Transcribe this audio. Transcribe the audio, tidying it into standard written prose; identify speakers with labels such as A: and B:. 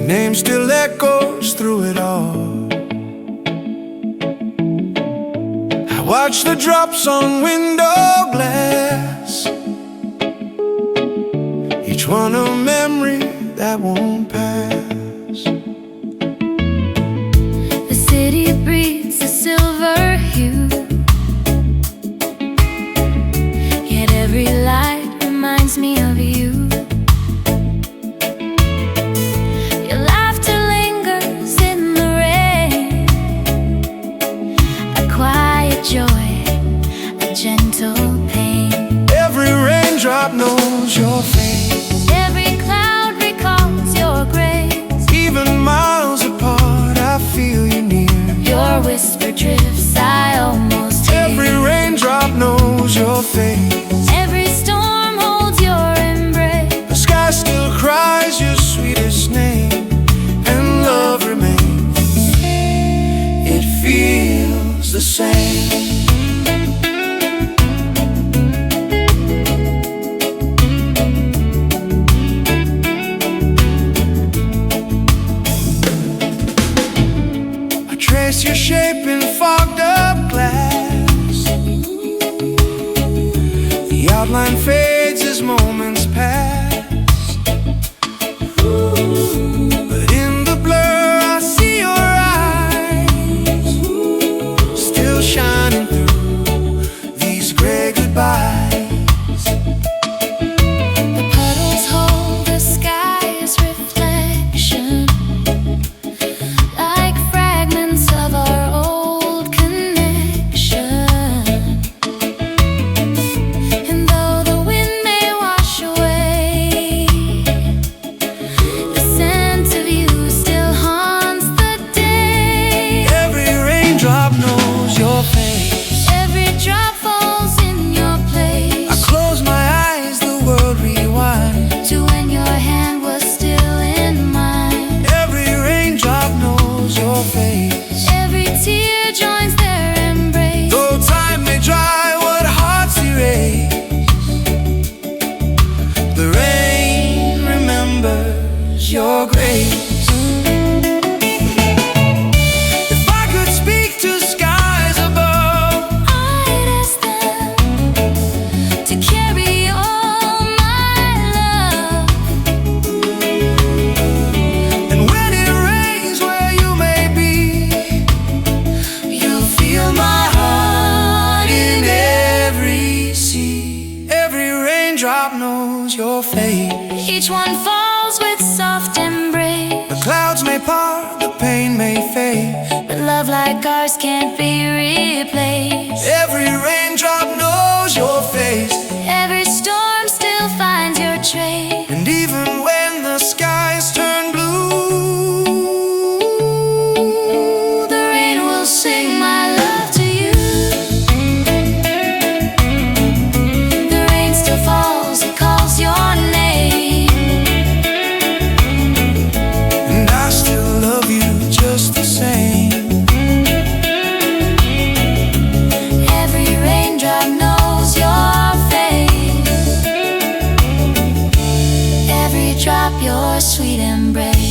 A: name still echoes through it all. I watch the drops on window glass, each one a memory that won't pass.
B: The city breathes a silver hue, yet every light reminds me of you. Your laughter lingers in the rain, a quiet joy, a gentle pain.
A: Every raindrop knows your face,
B: every cloud recalls your grace.
A: even miles apart I feel you near.
B: Your whisper drifts, I almost hear.
A: Every raindrop knows your face,
B: every storm holds your embrace.
A: the sky still cries your sweetest name, and love remains. It feels the same. Trace your shape in fogged up glass, the outline fades as moments pass. But in the blur I see your eyes, still shining through these gray goodbyes.
B: The puddles hold the sky's reflection, like fragments of our old connection. And though the wind may wash away, the scent of you still haunts the day.
A: Every raindrop knows your face,
B: every drop falls in your place.
A: I close my eyes, the world rewinds
B: to when your hand was still in mine.
A: Every raindrop knows your face,
B: every tear joins their embrace.
A: though time may dry what hearts erase, the rain remembers your grace. If I could speak to skies above,
B: I'd ask them to carry all my love.
A: and when it rains where you may be, you'll feel my heart in every sea. Every raindrop knows your face,
B: Each one falls with soft embrace,
A: the clouds may part, the pain may fade.
B: but love like ours can't be replaced.
A: Every raindrop knows your face,
B: Every storm still finds your trace.
A: and even when the skies turn blue,
B: The rain will sing my love to you. The rain still falls, it calls your name.
A: and I still love you just the same.
B: Every raindrop knows your face, every drop your sweet embrace.